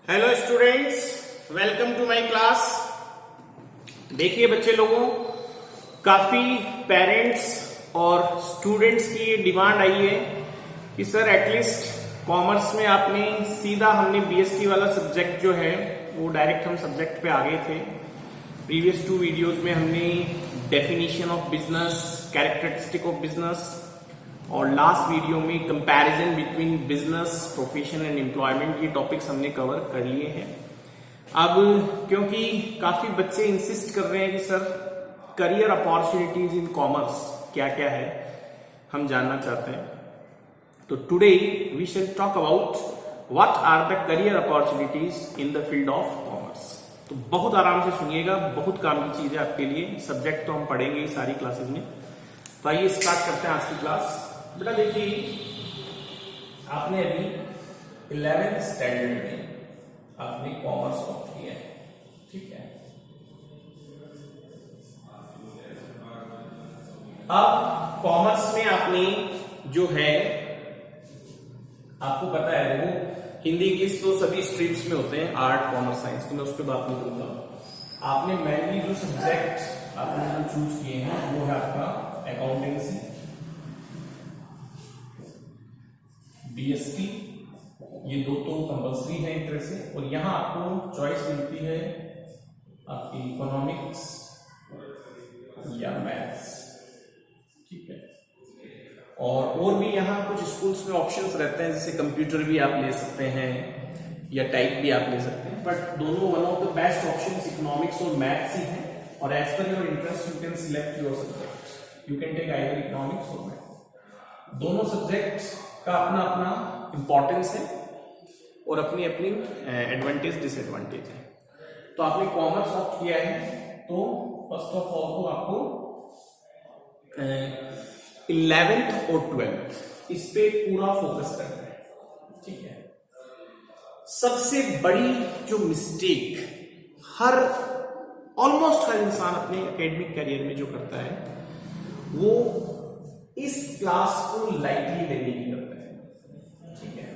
Hello students, welcome to my class. देखिए बच्चे लोगों, काफी पेरेंट्स और स्टूडेंट्स की ये डिमांड आई है कि सर एटलीस्ट कॉमर्स में आपने सीधा हमने बीएसटी वाला सब्जेक्ट जो है वो डायरेक्ट हम सब्जेक्ट पे आ गए थे। प्रीवियस 2 वीडियोस में हमने definition of business, characteristic of business और लास्ट वीडियो में comparison between business, profession and employment, ये टॉपिक्स हमने कवर कर लिए हैं। अब क्योंकि काफी बच्चे इंसिस्ट कर रहे हैं कि sir career opportunities in commerce क्या क्या है, हम जानना चाहते हैं। तो today we shall talk about what are the career opportunities in the field of commerce. तो बहुत आराम से सुनिएगा, बहुत काम की चीज है आपके लिए। सब्जेक्ट तो हम पढ़ेंगे ही सारी क्लासेज में। तो आइए स्टार्ट करते हैं आज की क्लास। बेटा देखिए, आपने अभी 11th स्टैंडर्ड में आपने कॉमर्स ऑप्ट किया है, ठीक है। अब कॉमर्स में आपने जो है, आपको पता है वो हिंदी इंग्लिश तो सभी स्ट्रीम्स में होते हैं, आर्ट कॉमर्स साइंस, तो मैं उस पर बात नहीं करूंगा। आपने मेनली जो सब्जेक्ट आपने जो चूज किए हैं वो है आपका अकाउंटेंसी, बीएसटी, ये दो तो कंपल्सरी है एक तरह से। और यहां आपको चॉइस मिलती है आपकी इकोनॉमिक्स या मैथ्स, ठीक है। और भी यहां कुछ स्कूल्स में ऑप्शंस रहते हैं, जैसे कंप्यूटर भी आप ले सकते हैं या टाइप भी आप ले सकते हैं, बट दोनों one of the best options economics और मैथ्स ही है। और as per your interest you can select your subject, you can take either economics और मैथ्स। दोनों सब्जेक्ट का अपना अपना इंपॉर्टेंस है और अपनी अपनी एडवांटेज डिसएडवांटेज है। तो आपने कॉमर्स ऑप्ट किया है, तो फर्स्ट ऑफ ऑल तो आपको 11th और 12th इस पे पूरा फोकस करना है, ठीक है। सबसे बड़ी जो मिस्टेक ऑलमोस्ट हर इंसान अपने एकेडमिक करियर में जो करता है, वो इस क्लास को लाइटली लेने की करता है, ठीक है।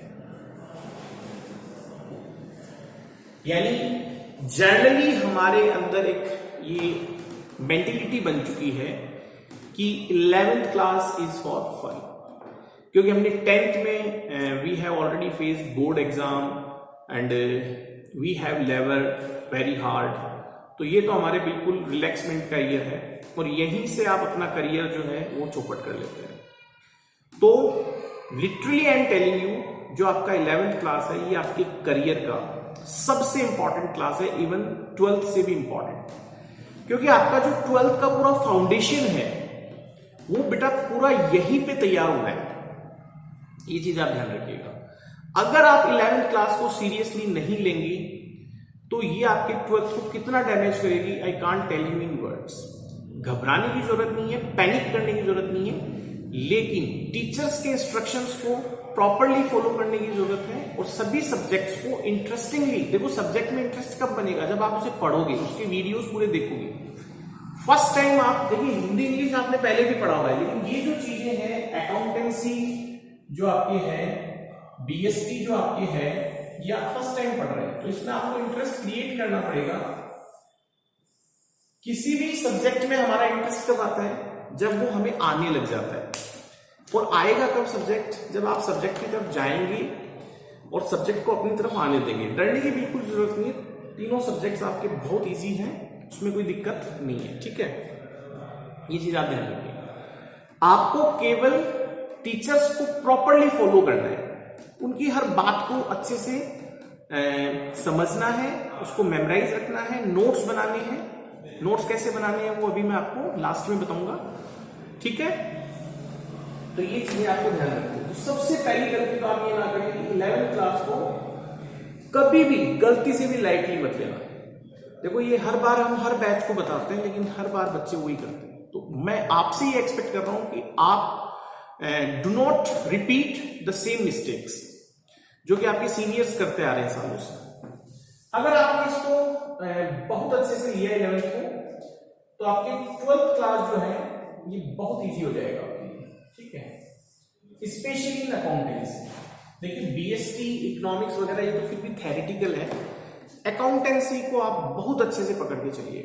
यानी जनरली हमारे अंदर एक ये मेंटेलिटी बन चुकी है कि 11th class is for fun, क्योंकि हमने 10th में we have already faced board exam and we have लेवर वेरी हार्ड। तो ये तो हमारे बिल्कुल रिलैक्समेंट का ईयर है और यहीं से आप अपना करियर जो है वो चौपट कर लेते हैं। तो literally I am telling you, जो आपका 11th क्लास है ये आपके करियर का सबसे इंपॉर्टेंट क्लास है, इवन 12th से भी इंपॉर्टेंट, क्योंकि आपका जो 12th का पूरा फाउंडेशन है वो बेटा पूरा यहीं पे तैयार होना है। ये चीज आप ध्यान रखिएगा। अगर आप 11th क्लास को सीरियसली नहीं लेंगे तो ये आपके 12th को कितना डैमेज करेगी, I can't tell you in words. घबराने की जरूरत नहीं है, पैनिक करने की जरूरत नहीं है, लेकिन टीचर्स के इंस्ट्रक्शंस को प्रॉपरली फॉलो करने की जरूरत है और सभी सब्जेक्ट्स को इंटरेस्टिंगली। देखो, सब्जेक्ट में इंटरेस्ट कब बनेगा, जब आप उसे पढ़ोगे, उसके वीडियोस पूरे देखोगे। फर्स्ट टाइम आप देखिए, हिंदी इंग्लिश आपने पहले भी पढ़ा हुआ है, लेकिन ये जो चीजें हैं, अकाउंटेंसी जो आपकी है, बीएसटी जो आपकी है, ये आप फर्स्ट टाइम पढ़ रहे हैं, तो इसमें आपको इंटरेस्ट क्रिएट करना पड़ेगा। किसी भी सब्जेक्ट में हमारा इंटरेस्ट कब आता है, जब वो हमें आने लग जाता है। और आएगा कब सब्जेक्ट, जब आप सब्जेक्ट की तरफ जाएंगे और सब्जेक्ट को अपनी तरफ आने देंगे। डरने की बिल्कुल जरूरत नहीं है, तीनों सब्जेक्ट्स आपके बहुत इजी हैं, उसमें कोई दिक्कत नहीं है, ठीक है। ये चीज आप ध्यान रखिए। आपको केवल टीचर्स को प्रॉपरली फॉलो करना है, उनकी हर बात को अच्छे से समझना है, उसको मेमोराइज रखना है, नोट्स बनाने हैं। नोट्स कैसे बनाने हैं वो अभी मैं आपको लास्ट में बताऊंगा, ठीक है। तो ये चीजें आपको ध्यान रखनी है। तो सबसे पहली गलती तो आप ये ना करें कि 11th क्लास को कभी भी गलती से भी लाइटली मत लेना। देखो, ये हर बार हम हर बैच को बताते हैं, लेकिन हर बार बच्चे वही करते हैं। तो मैं आपसे ये एक्सपेक्ट कर रहा हूं कि आप do not repeat the same mistakes जो कि आपके सीनियर्स करते आ रहे हैं सालों से। अगर आपने इसको बहुत अच्छे से लिया 11th को, तो आपके 12th क्लास जो है ये बहुत इजी हो जाएगा आपके लिए, ठीक है। स्पेशली इन अकाउंटेंसी, देखिए बीएसटी इकोनॉमिक्स वगैरह ये तो फिर भी थेरेटिकल है, अकाउंटेंसी को आप बहुत अच्छे से पकड़ के चलिए।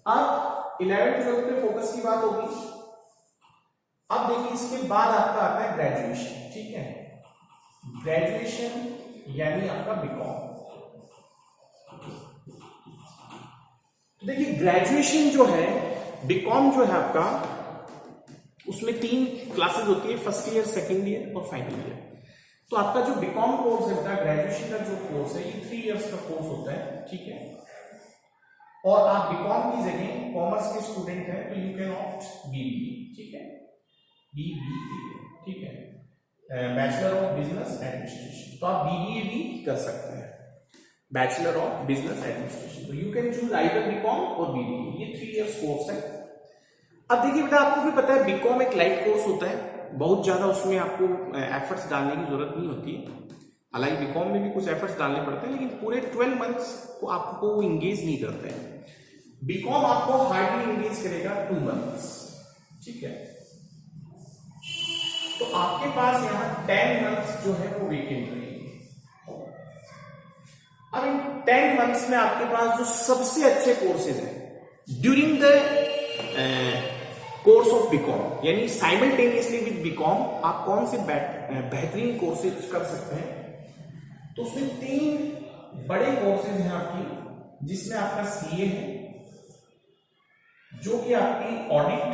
अब 11th-12th पे फोकस की बात होगी। अब देखिए इसके बाद आपका आता है ग्रेजुएशन, ठीक है, ग्रेजुएशन यानी आपका बीकॉम। देखिए ग्रेजुएशन जो है, बीकॉम जो है आपका, उसमें 3 क्लासेस होती है, फर्स्ट ईयर, सेकेंड ईयर और फाइनल ईयर। तो आपका जो बीकॉम कोर्स है, ग्रेजुएशन का जो कोर्स है, ये 3 इयर्स का कोर्स होता है, ठीक है। और आप बीकॉम की जगह कॉमर्स के स्टूडेंट हैं तो यू कैन ऑप्ट बीबीए, ठीक है, बीबीए, ठीक है, बैचलर ऑफ बिजनेस एडमिनिस्ट्रेशन। तो आप बीबीए भी कर सकते हैं, बैचलर ऑफ बिजनेस एडमिनिस्ट्रेशन। तो you can choose either BCom or BBA, ये 3 इयर्स कोर्स है। अब देखिए बेटा, आपको भी पता है बीकॉम एक लाइट कोर्स होता है, बहुत ज्यादा उसमें आपको एफर्ट्स डालने की जरूरत नहीं होती है। हालांकि बीकॉम में भी कुछ एफर्ट्स डालने पड़ते हैं, लेकिन पूरे 12 मंथ्स को आपको इंगेज नहीं करते हैं। बीकॉम आपको हार्डली इंगेज करेगा 2 मंथ्स, ठीक है। तो आपके पास यहाँ 10 मंथ्स जो है वो वेकेंट रहेंगे। अब इन 10 मंथ्स में आपके पास जो सबसे अच्छे कोर्सेज हैं during the course of BCom, यानी साइमल्टेनियसली विद बीकॉम आप कौन से बेहतरीन कोर्सेज कर सकते हैं। तो उसमें 3 बड़े कोर्सेज हैं आपकी, जिसमें आपका सीए है, जो कि आपकी ऑडिट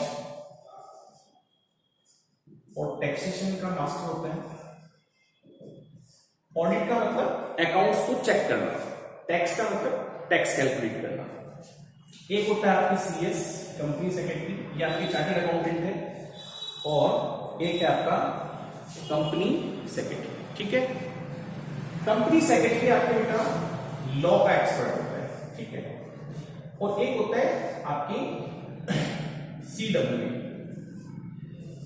और टैक्सेशन का मास्टर होता है। ऑडिट का मतलब अकाउंट्स को चेक करना, टैक्स का मतलब टैक्स कैलकुलेट करना। एक होता है आपकी सीएस, कंपनी सेक्रेटरी, ये आपकी चार्टर्ड अकाउंटेंट है, और एक है आपका कंपनी सेक्रेटरी, ठीक है। कंपनी सेक्रेटरी आपके बेटा लॉ का एक्सपर्ट होता है, ठीक है, और एक होता है आपकी सीडब्ल्यू,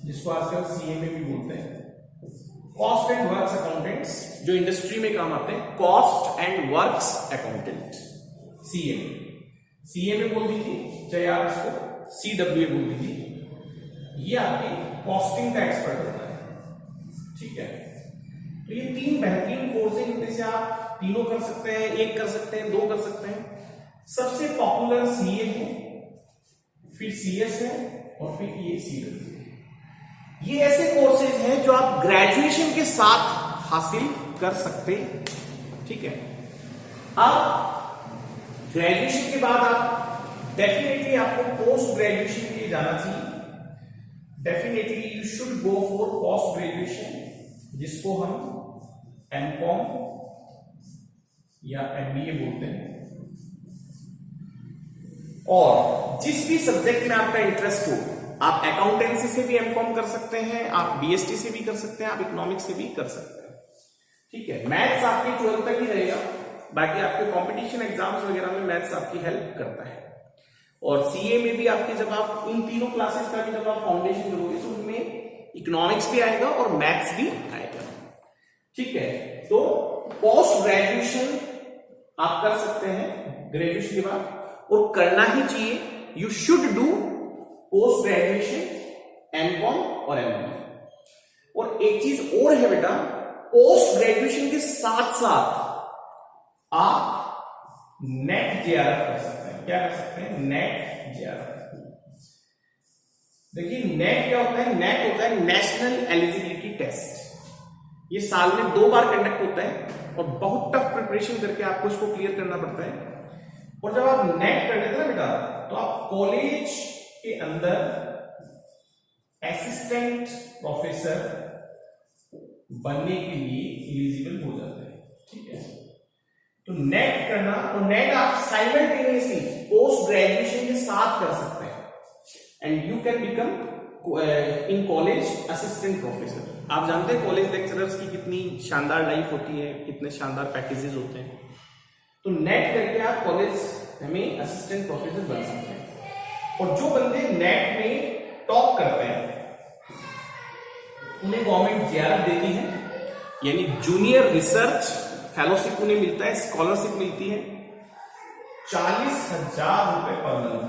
जिसको आजकल सीए में भी बोलते हैं, कॉस्ट एंड वर्क्स अकाउंटेंट्स, जो इंडस्ट्री में काम आते हैं, cost and works accountant, CA में। सीए में बोल दीजिए, चाहे आप इसको सीडब्ल्यू बोल दीजिए, ये आपकी कॉस्टिंग का एक्सपर्ट होता है, ठीक है। तो ये 3 बेहतरीन कोर्स है, इनमें से आप तीनों कर सकते हैं, एक कर सकते हैं, 2 कर सकते हैं। सबसे पॉपुलर सीए है, फिर सीएस है, और फिर ये सीडब्ल्यू। ये ऐसे कोर्सेज हैं जो आप ग्रेजुएशन के साथ हासिल कर सकते हैं, ठीक है। अब ग्रेजुएशन के बाद आप डेफिनेटली आपको पोस्ट ग्रेजुएशन के लिए जाना चाहिए। Definitely you should go for post graduation, जिसको हम एमकॉम या एमबीए बोलते हैं। और जिस भी सब्जेक्ट में आपका इंटरेस्ट हो, आप अकाउंटेंसी से भी एमकॉम कर सकते हैं, आप बीएसटी से भी कर सकते हैं, आप इकोनॉमिक्स से भी कर सकते हैं, ठीक है। मैथ्स आपके 12th तक ही रहेगा, बाकी आपके कंपटीशन एग्जाम्स वगैरह में मैथ्स आपकी हेल्प करता है। और सीए में भी आपके, जब आप इन तीनों क्लासेस का भी जब आप फाउंडेशन करोगे, तो उनमें इकोनॉमिक्स भी आएगा और मैथ्स भी आएगा, ठीक है। तो पोस्ट ग्रेजुएशन आप कर सकते हैं ग्रेजुएशन के बाद, और करना ही चाहिए। You should do post graduation MCom or MBA. और एक चीज और है बेटा, पोस्ट ग्रेजुएशन के साथ साथ आप नेट जेआरएफ कर सकते हैं। क्या कर सकते हैं? Net JRF. देखिए नेट क्या होता है? नेट होता है नेशनल एलिजिबिलिटी टेस्ट। ये साल में 2 बार कंडक्ट होता है और बहुत टफ प्रिपरेशन करके आपको इसको क्लियर करना पड़ता है। और जब आप नेट कर देते हैं ना बेटा, तो आप कॉलेज के अंदर असिस्टेंट प्रोफेसर बनने के लिए एलिजिबल हो जाते हैं, ठीक है। तो नेट करना, और नेट आप साइमल्टेनियसली पोस्ट ग्रेजुएशन के साथ कर सकते हैं, and you can become in college assistant professor. आप जानते हैं कॉलेज लेक्चरर्स की कितनी शानदार लाइफ होती है, कितने शानदार पैकेजेस होते हैं। तो नेट करके आप कॉलेज में असिस्टेंट प्रोफेसर बन सकते हैं। और जो बंदे नेट में टॉप करते हैं उन्हें गवर्नमेंट जेआरएफ देती है, यानी जूनियर रिसर्च फेलोशिप उन्हें मिलता है, स्कॉलरशिप मिलती है 40,000 रुपए पर मंथ,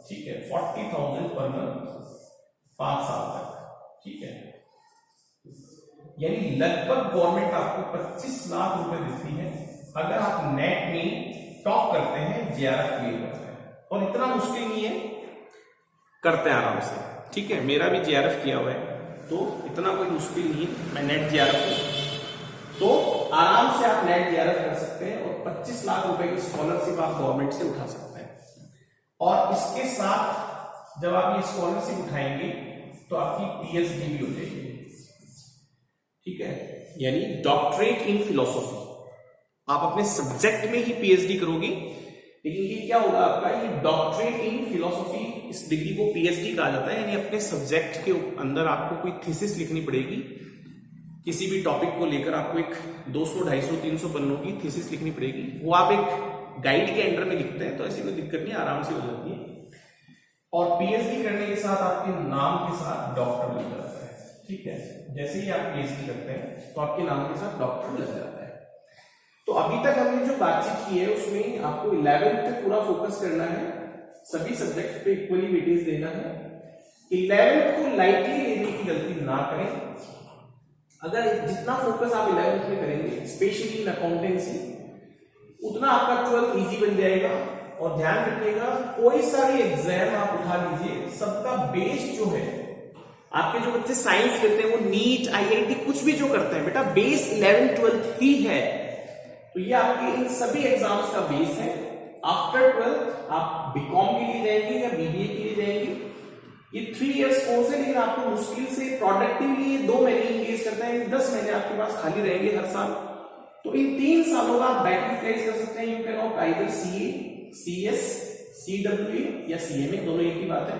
ठीक है, 40,000 पर मंथ 5 साल तक, ठीक है। यानी लगभग गवर्नमेंट आपको 25 लाख रुपए देती है अगर आप नेट में टॉप करते हैं, जेआरएफ क्लियर करते हैं। और इतना मुश्किल नहीं है, करते हैं आराम से, ठीक है। मेरा भी जेआरएफ किया हुआ है तो इतना कोई मुश्किल नहीं है। मैं नेट जेआरएफ हूं तो आराम से आप नेट जेआरएफ कर सकते हैं और 25 लाख रुपए की स्कॉलरशिप आप गवर्नमेंट से उठा सकते हैं। और इसके साथ जब आप ये स्कॉलरशिप उठाएंगे तो आपकी पीएचडी भी हो जाएगी, ठीक है, यानी डॉक्टरेट इन फिलोसॉफी। आप अपने सब्जेक्ट में ही पीएचडी करोगे, लेकिन ये क्या होगा आपका, ये डॉक्टरेट इन फिलोसॉफी, इस डिग्री को पीएचडी कहा जाता है। यानी अपने सब्जेक्ट के अंदर आपको कोई थीसिस लिखनी पड़ेगी, किसी भी टॉपिक को लेकर आपको एक 200, 250, 300 पन्नों की थीसिस लिखनी पड़ेगी। वो आप एक गाइड के अंडर में लिखते हैं तो ऐसी कोई दिक्कत नहीं, आराम से हो जाती है। और पीएचडी करने के साथ आपके नाम के साथ डॉक्टर लग जाता है, ठीक है। जैसे ही आप पीएचडी करते हैं तो आपके नाम के साथ डॉक्टर लग जाता है। तो अभी तक हमने जो बातचीत की है उसमें आपको 11th पे पूरा फोकस करना है, सभी सब्जेक्ट्स पे इक्वली वेटेज देना है। 11th को लाइटली लेने की गलती ना करें। अगर जितना फोकस आप 11th में करेंगे, स्पेशली इन अकाउंटेंसी, उतना आपका 12th इजी बन जाएगा। और ध्यान रखिएगा, कोई सा भी एग्जाम आप उठा लीजिए, सबका बेस जो है, आपके जो बच्चे साइंस लेते हैं वो नीट, आईआईटी, कुछ भी जो करते हैं, बेटा बेस 11th 12th ही है। तो ये आपके इन सभी एग्जाम्स का बेस है। आफ्टर 12th आप बीकॉम के लिए जाएंगे या बीबीए के लिए जाएंगे। ये 3 इयर्स कोर्स है, लेकिन आपको मुश्किल से प्रोडक्टिवली 2 महीने इंगेज करते हैं, 10 महीने आपके पास खाली रहेंगे हर साल। तो इन 3 सालों का आप बैक यूटिलाइज कर सकते हैं। You can not either CA, CS, CWA या सीएमए, दोनों एक ही बात है।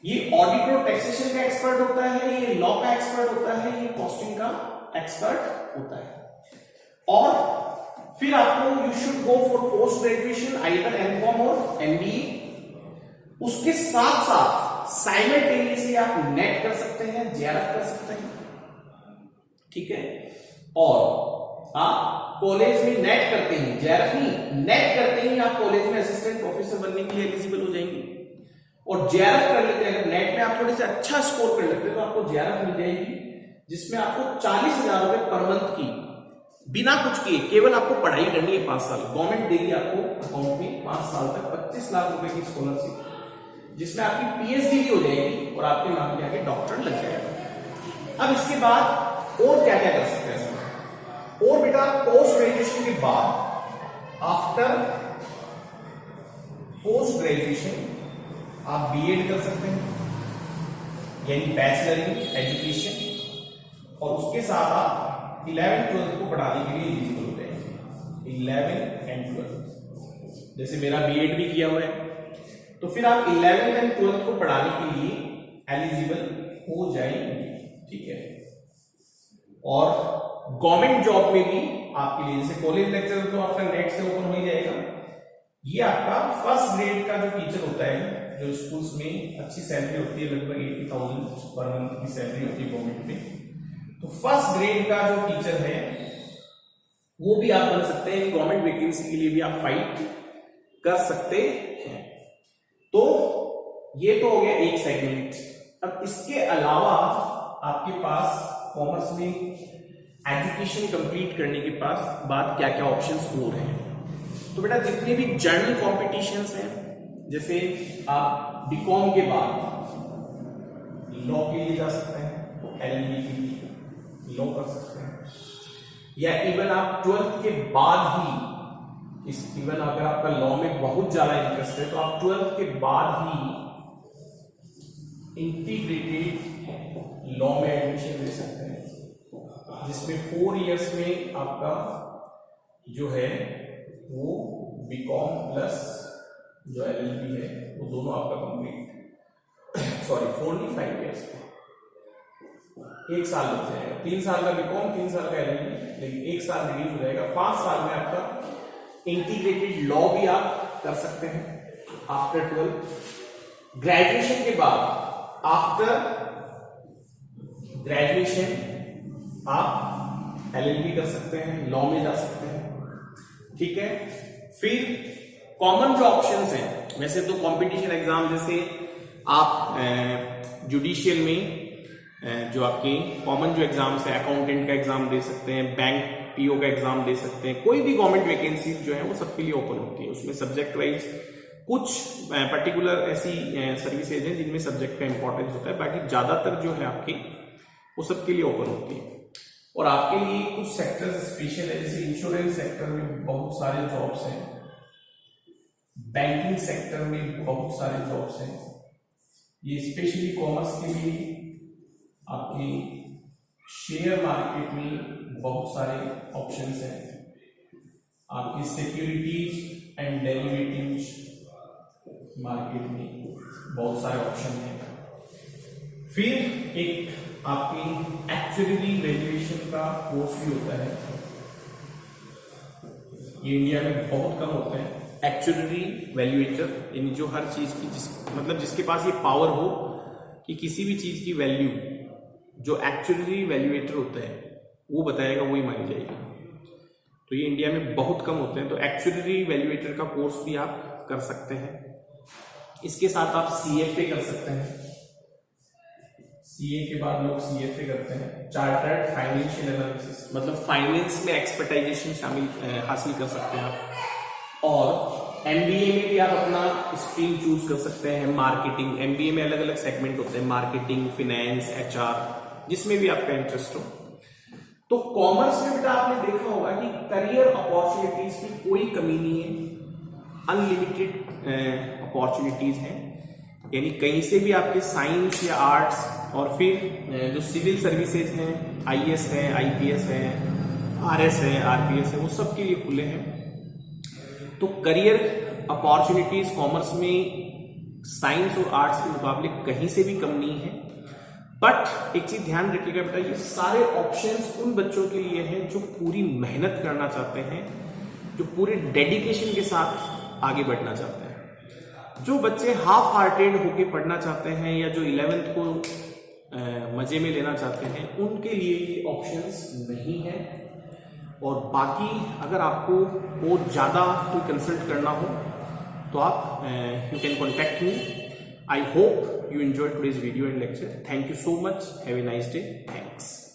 ये ऑडिट और टैक्सेशन का एक्सपर्ट होता है, ये लॉ का एक्सपर्ट होता है, ये कॉस्टिंग का एक्सपर्ट होता है। और फिर आपको you should go for post graduation, either MCom or MBA. उसके साथ साथ साइमल्टेनियसली आप नेट कर सकते हैं, जेआरएफ कर सकते हैं, ठीक है। और आप कॉलेज में नेट करते हैं, जेआरएफ नहीं, नेट करते ही आप कॉलेज में असिस्टेंट प्रोफेसर बनने के लिए एलिजिबल हो जाएंगे। और जेआरएफ कर लेते हैं, अगर नेट में आप थोड़े से अच्छा स्कोर कर लेते हैं तो आपको जेआरएफ मिल जाएगी, जिसमें आपको 40,000 रुपए पर मंथ की, बिना कुछ किए, केवल आपको पढ़ाई करनी है 5 साल, गवर्नमेंट देगी आपको अकाउंट में 5 साल तक 25 लाख रुपए की स्कॉलरशिप, जिसमें आपकी पीएचडी भी हो जाएगी और आपके नाम पे आके डॉक्टर लग जाएगा। अब इसके बाद और क्या क्या कर सकते हैं इसमें? और बेटा पोस्ट ग्रेजुएशन के बाद, आफ्टर पोस्ट ग्रेजुएशन आप बीएड कर सकते हैं, यानी बैचलर इन एजुकेशन। और उसके साथ आप 11th 12th को पढ़ाने के लिए एलिजिबल हो जाएंगे, 11th and 12th। जैसे मेरा बीएड भी किया हुआ है, तो फिर आप 11th and 12th को पढ़ाने के लिए एलिजिबल हो जाएंगे, ठीक है। और गवर्नमेंट जॉब में भी आपके लिए, जैसे कॉलेज लेक्चर तो आपका नेट से ओपन हो ही जाएगा। ये आपका फर्स्ट ग्रेड का जो टीचर होता है, जो स्कूल्स में अच्छी सैलरी होती है, लगभग 80,000 पर मंथ की सैलरी होती है गवर्नमेंट में, तो फर्स्ट ग्रेड का जो टीचर है वो भी आप बन सकते हैं। गवर्नमेंट वैकेंसी के लिए भी आप फाइट कर सकते हैं। तो ये तो हो गया एक सेगमेंट। अब इसके अलावा आपके पास कॉमर्स में एजुकेशन कंप्लीट करने के बाद क्या क्या ऑप्शंस और हैं? तो बेटा जितने भी जर्नल कॉम्पिटिशन्स हैं, जैसे आप बीकॉम के बाद लॉ के लिए जा सकते हैं, तो एलएलबी के लिए लॉ कर सकते हैं, या इवन आप 12th के बाद ही, इवन अगर आपका लॉ में बहुत ज्यादा इंटरेस्ट है तो आप 12th के बाद ही इंटीग्रेटेड लॉ में एडमिशन ले सकते हैं, जिसमें 4 इयर्स में आपका जो है वो बीकॉम प्लस जो एलएलबी है वो दोनों आपका कंप्लीट, सॉरी 45 इयर्स में 1 साल लग जाएगा। 3 साल का बीकॉम, 3 साल का एलएलबी, लेकिन 1 साल रिड्यूस हो जाएगा। 5 साल में आपका इंटीग्रेटेड लॉ भी आप कर सकते हैं आफ्टर 12th। ग्रेजुएशन के बाद, आफ्टर ग्रेजुएशन आप एलएलबी कर सकते हैं, लॉ में जा सकते हैं, ठीक है। फिर कॉमन जो ऑप्शंस हैं, वैसे तो कंपटीशन एग्जाम जैसे आप जुडिशियल में जो आपके कॉमन जो एग्जाम्स है, अकाउंटेंट का एग्जाम दे सकते हैं, बैंक पीओ का एग्जाम दे सकते हैं, कोई भी गवर्नमेंट वैकेंसी जो है वो सबके लिए ओपन होती है। उसमें सब्जेक्ट वाइज कुछ पर्टिकुलर ऐसी सर्विसेज हैं जिनमें सब्जेक्ट का इंपॉर्टेंस होता है, बाकी ज्यादातर जो है आपकी वो सबके लिए ओपन होती है। और आपके लिए कुछ सेक्टर्स स्पेशल है, जैसे इंश्योरेंस सेक्टर में बहुत सारे जॉब्स हैं, बैंकिंग सेक्टर में बहुत सारे जॉब्स हैं। ये स्पेशली कॉमर्स के लिए आपके शेयर मार्केट में बहुत सारे ऑप्शंस हैं, आपकी सिक्योरिटीज एंड डेरिवेटिव्स मार्केट में बहुत सारे ऑप्शन हैं। फिर एक आपकी एक्चुअली वैल्यूएशन का कोर्स भी होता है, ये इंडिया में बहुत कम होते हैं। एक्चुअली वैल्यूएटर यानी जो हर चीज की मतलब जिसके पास ये पावर हो कि किसी भी चीज की वैल्यू जो एक्चुअली वैल्यूएटर होता है वो बताएगा, वही मानी जाएगी। तो ये इंडिया में बहुत कम होते हैं, तो एक्चुअली वैल्यूएटर का कोर्स भी आप कर सकते हैं। इसके साथ आप सीएफए कर सकते हैं, सीए के बाद लोग सीएफए करते हैं, चार्टर्ड फाइनेंशियल एनालिसिस, मतलब फाइनेंस में एक्सपर्टाइजेशन हासिल कर सकते हैं आप। और एमबीए में भी आप अपना स्ट्रीम चूज कर सकते हैं, मार्केटिंग। एमबीए में अलग अलग सेगमेंट होते हैं, मार्केटिंग, फिनेंस, एचआर, जिसमें भी आपका इंटरेस्ट हो। तो कॉमर्स में बेटा आपने देखा होगा कि करियर अपॉर्चुनिटीज की कोई कमी नहीं है, अनलिमिटेड अपॉर्चुनिटीज हैं, यानी कहीं से भी आपके साइंस या आर्ट्स और फिर जो सिविल सर्विसेज हैं, आईएएस है, आईपीएस है, आरएस है, आरपीएस है, वो सब के लिए खुले हैं। तो करियर अपॉर्चुनिटीज कॉमर्स में साइंस और आर्ट्स के मुकाबले कहीं से भी कम नहीं है। बट एक चीज ध्यान रखिएगा बेटा, ये सारे ऑप्शंस उन बच्चों के लिए हैं जो पूरी मेहनत करना चाहते हैं, जो पूरे डेडिकेशन के साथ आगे बढ़ना चाहते हैं। जो बच्चे हाफ हार्टेड होके पढ़ना चाहते हैं या जो 11th को मजे में लेना चाहते हैं, उनके लिए ये ऑप्शंस नहीं है। और बाकी अगर आपको और ज़्यादा कोई कंसल्ट करना हो तो आप you can contact me. I hope you enjoyed today's video and lecture. Thank you so much. Have a nice day. Thanks.